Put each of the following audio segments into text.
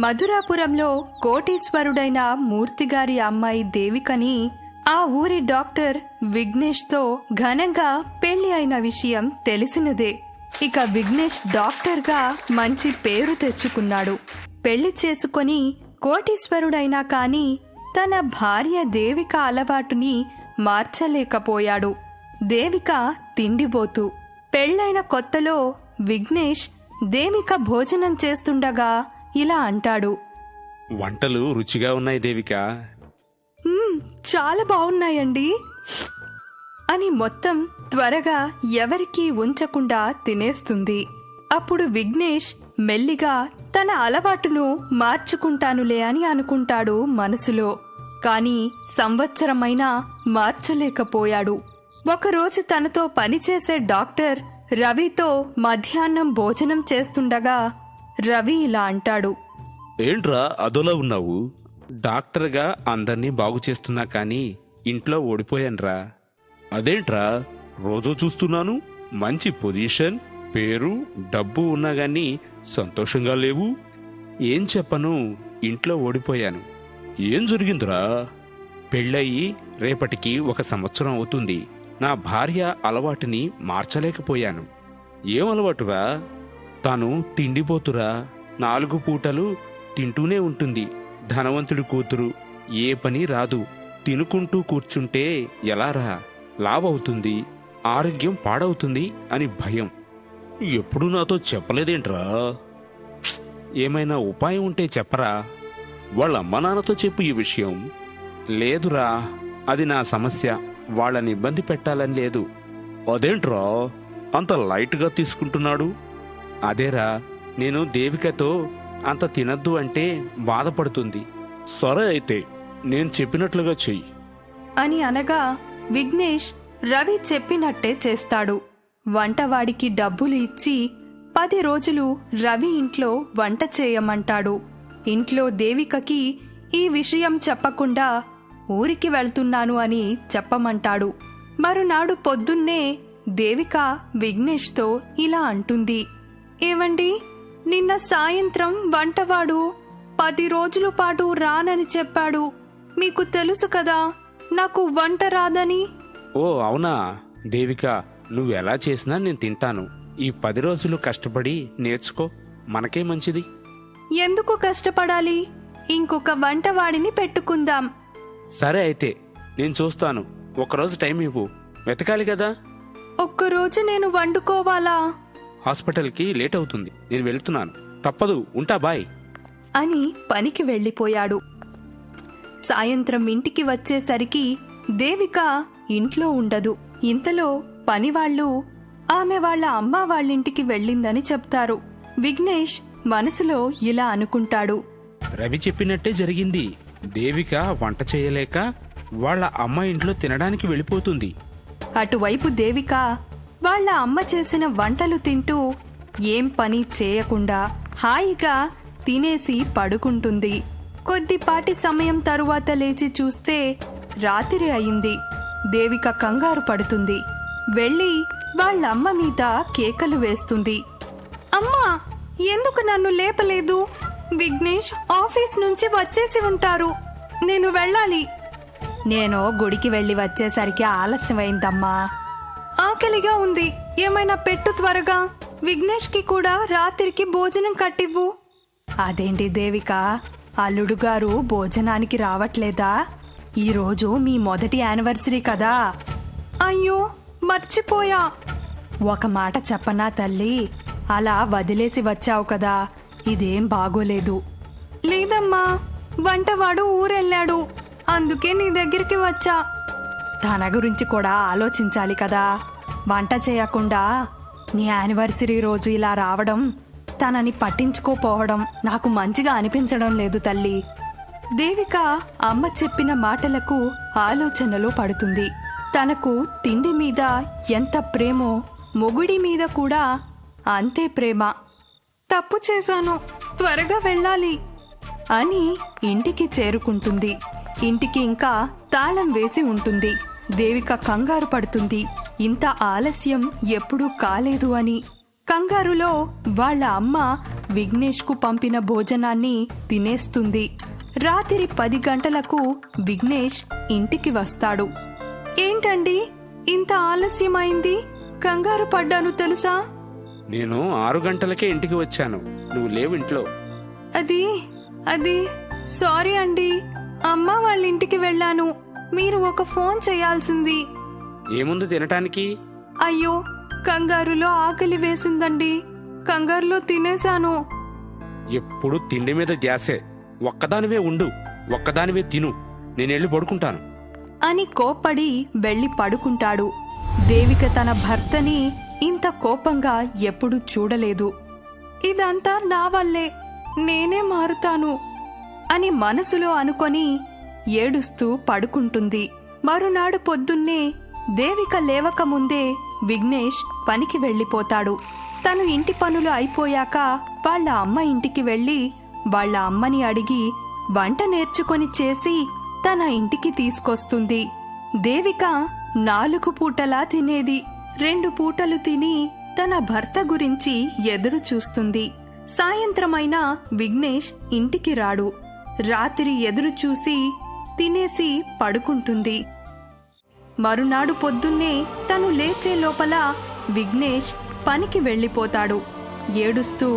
మధురాపురంలో కోటీశ్వరుడైన మూర్తిగారి అమ్మాయి దేవికని ఆ ఊరి డాక్టర్ విఘ్నేష్తో ఘనంగా పెళ్లి అయిన విషయం తెలిసినదే. ఇక విఘ్నేష్ డాక్టర్గా మంచి పేరు తెచ్చుకున్నాడు. పెళ్లి చేసుకొని కోటీశ్వరుడైనా కాని తన భార్య దేవిక అలవాటుని మార్చలేకపోయాడు. దేవిక తిండిబోతు. పెళ్లైన కొత్తలో విఘ్నేష్ దేవిక భోజనం చేస్తుండగా ఇలా అంటాడు. వంటలు రుచిగా ఉన్నాయి దేవిక. చాలా బాగున్నాయండి అని మొత్తం త్వరగా ఎవరికీ ఉంచకుండా తినేస్తుంది. అప్పుడు విఘ్నేష్ మెల్లిగా తన అలవాటును మార్చుకుంటానులే అని అనుకుంటాడు మనసులో. కాని సంవత్సరమైనా మార్చలేకపోయాడు. ఒకరోజు తనతో పనిచేసే డాక్టర్ రవితో మధ్యాహ్నం భోజనం చేస్తుండగా రవి ఇలా అంటాడు. ఏంట్రా అదోలా ఉన్నావు? డాక్టర్గా అందర్నీ బాగు చేస్తున్నా కానీ ఇంట్లో ఓడిపోయాన్రా. అదేంట్రా రోజూ చూస్తున్నాను మంచి పొజిషన్, పేరు, డబ్బు ఉన్నా గానీ సంతోషంగా లేవు. ఏం చెప్పను, ఇంట్లో ఓడిపోయాను. ఏం జరిగిందిరా? పెళ్ళయి రేపటికి 1 సంవత్సరం అవుతుంది. నా భార్య అలవాటుని మార్చలేకపోయాను. ఏం అలవాటురా? తాను తిండిపోతురా. 4 పూటలు తింటూనే ఉంటుంది. ధనవంతుడి కూతురు, ఏ పని రాదు. తినుకుంటూ కూర్చుంటే ఎలారా? లావవుతుంది, ఆరోగ్యం పాడవుతుంది అని భయం. ఎప్పుడు నాతో చెప్పలేదేంట్రా? ఏమైనా ఉపాయం ఉంటే చెప్పరా? వాళ్ళ అమ్మ నాన్నతో చెప్పు ఈ విషయం. లేదురా, అది నా సమస్య. వాళ్ళని ఇబ్బంది పెట్టాలని లేదు. అదేంట్రా అంత లైట్గా తీసుకుంటున్నాడు? అదేరా, నేను దేవికతో అంత తినద్దు అంటే బాధపడుతుంది. సరే అయితే నేను చెప్పినట్లుగా చెయ్యి అని అనగా విఘ్నేష్ రవి చెప్పినట్టే చేస్తాడు. వంటవాడికి డబ్బులు ఇచ్చి 10 రోజులు రవి ఇంట్లో వంట చేయమంటాడు. ఇంట్లో దేవికకి ఈ విషయం చెప్పకుండా ఊరికి వెళ్తున్నాను అని చెప్పమంటాడు. మరునాడు పొద్దున్నే దేవిక విఘ్నేష్తో ఇలా అంటుంది. ఏవండి, నిన్న సాయంత్రం వంటవాడు 10 రోజుల పాటు రానని చెప్పాడు. మీకు తెలుసు కదా నాకు వంట రాదని. ఓ అవునా దేవిక, నువ్వెలా చేసినా నేను తింటాను. ఈ 10 రోజులు కష్టపడి నేర్చుకో, మనకే మంచిది. ఎందుకు కష్టపడాలి? ఇంకొక వంటవాడిని పెట్టుకుందాం. సరే అయితే నేను చూస్తాను. ఒకరోజు టైం ఇవ్వు, వెతకాలి కదా. ఒక్కరోజు నేను వండుకోవాలా? హాస్పిటల్కి లేట్ అవుతుంది, నేను వెళ్తున్నాను. తప్పదు, ఉంటా, బాయ్ అని పనికి వెళ్ళిపోయాడు. సాయంత్రం ఇంటికి వచ్చేసరికి దేవిక ఇంట్లో ఉండదు. ఇంతలో పనివాళ్లు ఆమె వాళ్ళ అమ్మ వాళ్ళింటికి వెళ్ళిందని చెప్తారు. విఘ్నేష్ మనసులో ఇలా అనుకుంటాడు. రవి చెప్పినట్టే జరిగింది. దేవిక వంట చేయలేక వాళ్ళ అమ్మ ఇంట్లో తినడానికి వెళ్ళిపోతుంది. అటువైపు దేవిక వాళ్ళ అమ్మ చేసిన వంటలు తింటూ ఏం పని చేయకుండా హాయిగా తినేసి పడుకుంటుంది. కొద్దిపాటి సమయం తరువాత లేచి చూస్తే రాత్రి అయింది. దేవిక కంగారు పడుతుంది. వెళ్ళి వాళ్ళమ్మ మీద కేకలు వేస్తుంది. అమ్మా, ఎందుకు నన్ను లేపలేదు? విఘ్నేష్ ఆఫీస్ నుంచి వచ్చేసి ఉంటారు. నేను వెళ్ళాలి. నేను గుడికి వెళ్ళి వచ్చేసరికి ఆలస్యమైందమ్మా. ఆకలిగా ఉంది, ఏమైనా పెట్టు త్వరగా. విఘ్నేష్కి కూడా రాత్రికి భోజనం కట్టివ్వు. అదేంటి దేవిక, అల్లుడు గారు భోజనానికి రావట్లేదా? ఈరోజు మీ మొదటి యానివర్సరీ కదా. అయ్యో మర్చిపోయా. ఒక మాట చెప్పనా తల్లి, అలా వదిలేసి వచ్చావు కదా, ఇదేం బాగోలేదు. లేదమ్మా, వంటవాడు ఊరెళ్ళాడు, అందుకే నీ దగ్గరికి వచ్చా. తన గురించి కూడా ఆలోచించాలి కదా. వంట చేయకుండా నీ యానివర్సరీ రోజు ఇలా రావడం, తనని పట్టించుకోపోవడం నాకు మంచిగా అనిపించడం లేదు తల్లి. దేవిక అమ్మ చెప్పిన మాటలకు ఆలోచనలో పడుతుంది. తనకు తిండి మీద ఎంత ప్రేమో మొగుడి మీద కూడా అంతే ప్రేమ. తప్పు చేశాను, త్వరగా వెళ్ళాలి అని ఇంటికి చేరుకుంటుంది. ఇంటికి ఇంకా తాళం వేసి ఉంటుంది. దేవిక కంగారు పడుతుంది, ఇంత ఆలస్యం ఎప్పుడూ కాలేదు అని. కంగారులో వాళ్ళ అమ్మ విఘ్నేష్కు పంపిన భోజనాన్ని తినేస్తుంది. రాత్రి 10 గంటలకు విఘ్నేష్ ఇంటికి వస్తాడు. ఏంటండి ఇంత ఆలస్యమైంది? కంగారు పడ్డాను తెలుసా? నేను 6 గంటలకే ఇంటికి వచ్చాను, నువ్వు లేవు ఇంట్లో. అది సారీ అండి, అమ్మ వాళ్ళ ఇంటికి వెళ్ళాను. మీరు ఒక ఫోన్ చేయాల్సింది. ఏముంది తినటానికి? అయ్యో, కంగారులో ఆకలి వేసిందండి, కంగారులో తినేశాను. ఎప్పుడు తిండి మీద ధ్యాసే. ఒక్కదానివే ఉండు, ఒక్కదానివే తిను, నేనెళ్ళి పడుకుంటాను అని కోప్పడి వెళ్ళి పడుకుంటాడు. దేవిక తన భర్తని ఇంత కోపంగా ఎప్పుడూ చూడలేదు. ఇదంతా నా వల్లే, నేనే మారుతాను అని మనసులో అనుకొని ఏడుస్తూ పడుకుంటుంది. మరునాడు పొద్దున్నే దేవిక లేవకముందే విఘ్నేష్ పనికి వెళ్ళిపోతాడు. తను ఇంటి పనులు అయిపోయాక వాళ్ళ అమ్మ ఇంటికి వెళ్ళి వాళ్ళ అమ్మని అడిగి వంట నేర్చుకొని చేసి తన ఇంటికి తీసుకొస్తుంది. దేవిక 4 పూటలా తినేది. 2 పూటలు తిని తన భర్త గురించి ఎదురు చూస్తుంది. సాయంత్రమైనా విఘ్నేష్ ఇంటికి రాడు. రాత్రి ఎదురు చూసి తినేసి పడుకుంటుంది. మరునాడు పొద్దున్నే తను లేచే లోపల విఘ్నేష్ పనికి వెళ్ళిపోతాడు. ఏడుస్తూ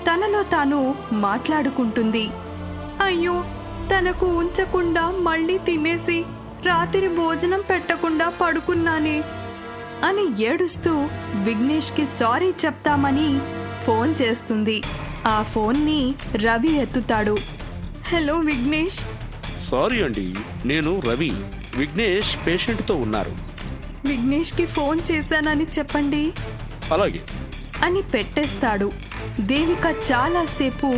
తనలో తాను మాట్లాడుకుంటుంది. అయ్యో, తనకు ఉంచకుండా మళ్ళీ తినేసి రాత్రి భోజనం పెట్టకుండా పడుకున్నానే అని ఏడుస్తూ విఘ్నేష్కి సారీ చెప్తామని ఫోన్ చేస్తుంది. ఆ ఫోన్ని రవి ఎత్తుతాడు. హలో విఘ్నేష్. సారీ అండి, నేను రవి. విఘ్నేష్ పేషెంట్తో ఉన్నారు. విఘ్నేష్కి ఫోన్ చేశానని చెప్పండి అలాగే అని పెట్టేస్తాడు. దేవిక చాలాసేపు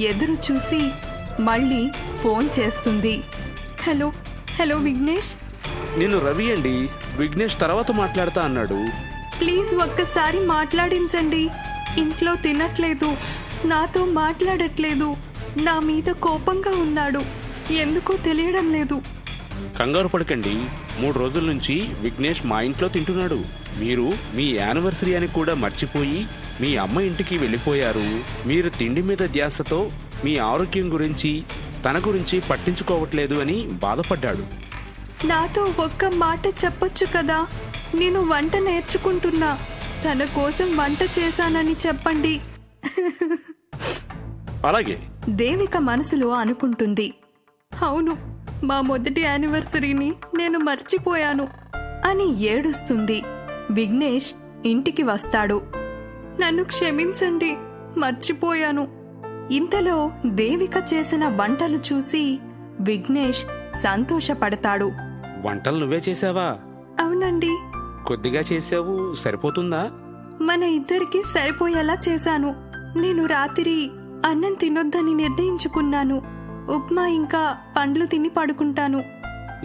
ఎదురు చూసి మళ్ళీ ఫోన్ చేస్తుంది. Hello hello Vignesh. నేను రవి అండి, విఘ్నేష్ తర్వాత మాట్లాడతా అన్నాడు. ప్లీజ్ ఒక్కసారి మాట్లాడించండి. ఇంట్లో తినట్లేదు, నాతో మాట్లాడట్లేదు, నా మీద కోపంగా ఉన్నాడు, ఎందుకో తెలియడం లేదు. కంగారు పడకండి, 3 రోజుల నుంచి విఘ్నేష్ మా ఇంట్లో తింటున్నాడు. మీరు మీ యానివర్సరీ అని కూడా మర్చిపోయి మీ అమ్మ ఇంటికి వెళ్ళిపోయారు. మీరు తిండి మీద ధ్యాసతో మీ ఆరోగ్యం గురించి తన గురించి పట్టించుకోవట్లేదు అని బాధపడ్డాడు. నాతో ఒక్క మాట చెప్పొచ్చు కదా, నేను వంట నేర్చుకుంటున్నా, తన కోసం వంట చేశానని చెప్పండి. అలాగే దేవిక మనసులో అనుకుంటుంది. అవును, మా మొదటి యానివర్సరీని నేను మర్చిపోయాను అని ఏడుస్తుంది. విఘ్నేష్ ఇంటికి వస్తాడు. నన్ను క్షమించండి, మర్చిపోయాను. ఇంతలో దేవిక చేసిన వంటలు చూసి విఘ్నేష్ సంతోషపడతాడు. వంటలు నువ్వే చేసావా? అవునండి. కొద్దిగా చేసావు, సరిపోతుందా? మన ఇద్దరికి సరిపోయేలా చేశాను. నేను రాత్రి అన్నం తినొద్దని నిర్ణయించుకున్నాను. ఉప్మా ఇంకా పండ్లు తిని పడుకుంటాను.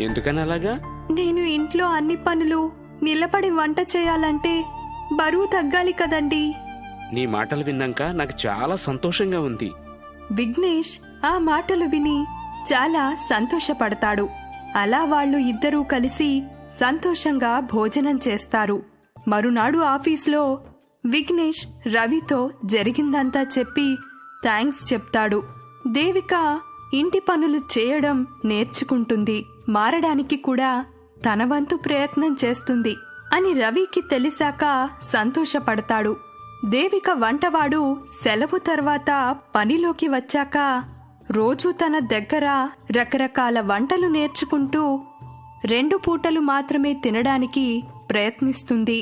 ఎందుకని అలాగా? నేను ఇంట్లో అన్ని పనులు నిలబడి వంట చేయాలంటే బరువు తగ్గాలి కదండి. నీ మాటలు విన్నాక నాకు చాలా సంతోషంగా ఉంది. విఘ్నేష్ ఆ మాటలు విని చాలా సంతోషపడతాడు. అలా వాళ్ళు ఇద్దరూ కలిసి సంతోషంగా భోజనం చేస్తారు. మరునాడు ఆఫీస్లో విఘ్నేష్ రవితో జరిగిందంతా చెప్పి థ్యాంక్స్ చెప్తాడు. దేవిక ఇంటి పనులు చేయడం నేర్చుకుంటుంది, మారడానికి కూడా తన వంతు ప్రయత్నం చేస్తుంది అని రవికి తెలిసాక సంతోషపడతాడు. దేవిక వంటవాడు సెలవు తర్వాత పనిలోకి వచ్చాక రోజూ తన దగ్గర రకరకాల వంటలు నేర్చుకుంటూ 2 పూటలు మాత్రమే తినడానికి ప్రయత్నిస్తుంది.